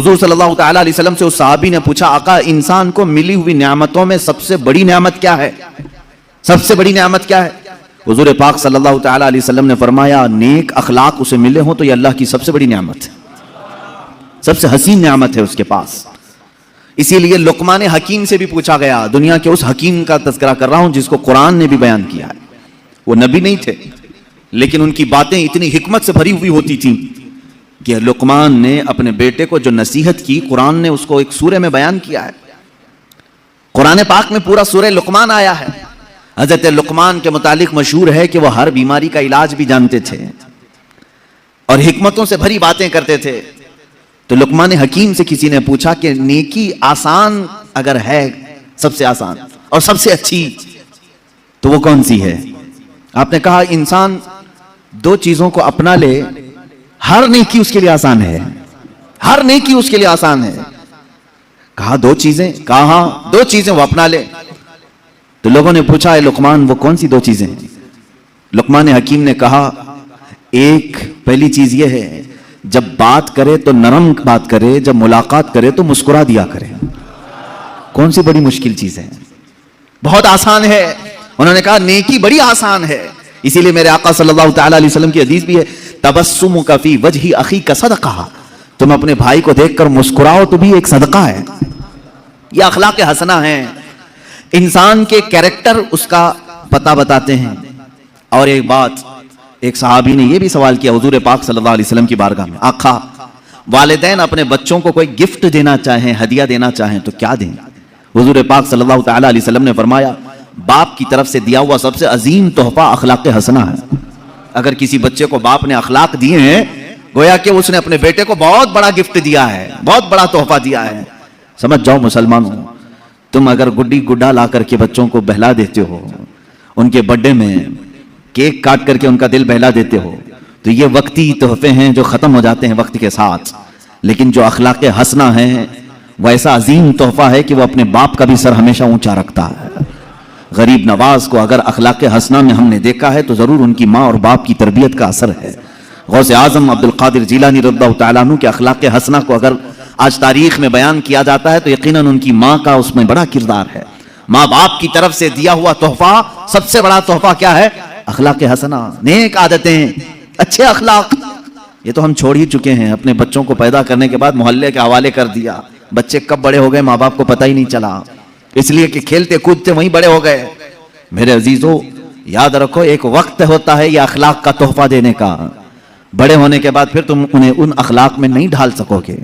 حضور صلی اللہ تعالی علیہ وسلم سے اس صحابی نے پوچھا آقا انسان کو ملی ہوئی نعمتوں میں سب سے بڑی نعمت کیا ہے؟ سب سے بڑی نعمت کیا ہے؟ حضور پاک صلی اللہ تعالی علیہ وسلم نے فرمایا نیک اخلاق اسے ملے ہوں تو یہ اللہ کی سب سے بڑی نعمت ہے، سب سے حسین نعمت ہے اس کے پاس۔ اسی لیے لقمان حکیم سے بھی پوچھا گیا، دنیا کے اس حکیم کا تذکرہ کر رہا ہوں جس کو قرآن نے بھی بیان کیا ہے۔ وہ نبی نہیں تھے لیکن ان کی باتیں اتنی حکمت سے بھری ہوئی ہوتی تھیں کہ لقمان نے اپنے بیٹے کو جو نصیحت کی قرآن نے اس کو ایک سورہ میں بیان کیا ہے۔ قرآن پاک میں پورا سورہ لقمان آیا ہے۔ حضرت لقمان کے متعلق مشہور ہے کہ وہ ہر بیماری کا علاج بھی جانتے تھے اور حکمتوں سے بھری باتیں کرتے تھے۔ تو لقمان حکیم سے کسی نے پوچھا کہ نیکی آسان اگر ہے، سب سے آسان اور سب سے اچھی تو وہ کون سی ہے؟ آپ نے کہا انسان دو چیزوں کو اپنا لے، ہر نیکی اس کے لیے آسان ہے، ہر نیکی اس کے لیے آسان ہے۔ کہا دو چیزیں؟ کہا ہاں دو چیزیں وہ اپنا لے۔ تو لوگوں نے پوچھا اے لقمان وہ کون سی دو چیزیں ہیں؟ لقمان حکیم نے کہا ایک پہلی چیز یہ ہے جب بات کرے تو نرم بات کرے، جب ملاقات کرے تو مسکرا دیا کرے۔ کون سی بڑی مشکل چیز ہے؟ بہت آسان ہے۔ انہوں نے کہا نیکی بڑی آسان ہے۔ اسی لیے میرے آقا صلی اللہ تعالی علیہ وسلم کی حدیث بھی ہے تبسمک فی وجہ اخیک صدقہ، تم اپنے بھائی کو دیکھ کر مسکراؤ تو بھی ایک صدقہ ہے۔ یہ اخلاق حسنہ ہیں، انسان کے کیریکٹر اس کا پتہ بتاتے ہیں۔ اور ایک بات، ایک صحابی نے یہ بھی سوال کیا حضور پاک صلی اللہ علیہ وسلم کی بارگاہ میں، آقا والدین اپنے بچوں کو کوئی گفٹ دینا چاہیں، ہدیہ دینا چاہیں تو کیا دیں؟ حضور پاک صلی اللہ تعالی علیہ وسلم نے فرمایا باپ کی طرف سے دیا ہوا سب سے عظیم تحفہ اخلاق حسنہ ہے۔ اگر کسی بچے کو باپ نے اخلاق دیے ہیں گویا کہ اس نے اپنے بیٹے کو بہت بڑا گفٹ دیا ہے، بہت بڑا تحفہ دیا ہے۔ سمجھ جاؤ مسلمانوں، تم اگر گڈی گڈا لا کر کے بچوں کو بہلا دیتے ہو، ان کے برتھڈے میں کیک کاٹ کر کے ان کا دل بہلا دیتے ہو تو یہ وقتی تحفے ہیں جو ختم ہو جاتے ہیں وقت کے ساتھ، لیکن جو اخلاق حسنہ ہیں وہ ایسا عظیم تحفہ ہے کہ وہ اپنے باپ کا بھی سر ہمیشہ اونچا رکھتا ہے۔ غریب نواز کو اگر اخلاق حسنہ میں ہم نے دیکھا ہے تو ضرور ان کی ماں اور باپ کی تربیت کا اثر ہے۔ غوث اعظم عبد القادر جیلانی رضی اللہ تعالیٰ عنہ کے اخلاق حسنہ کو اگر آج تاریخ میں بیان کیا جاتا ہے تو یقیناً ان کی ماں کا اس میں بڑا کردار ہے۔ ماں باپ کی طرف سے دیا ہوا تحفہ، سب سے بڑا تحفہ کیا ہے؟ اخلاق حسنہ، نیک عادتیں، اچھے اخلاق۔ یہ تو ہم چھوڑ ہی چکے ہیں، اپنے بچوں کو پیدا کرنے کے بعد محلے کے حوالے کر دیا، بچے کب بڑے ہو گئے ماں باپ کو پتہ ہی نہیں چلا، اس لیے کہ کھیلتے کودتے وہیں بڑے ہو گئے۔ میرے عزیزو یاد رکھو ایک وقت ہوتا ہے یہ اخلاق کا تحفہ دینے کا، بڑے ہونے کے بعد پھر تم انہیں ان اخلاق میں نہیں ڈھال سکو گے۔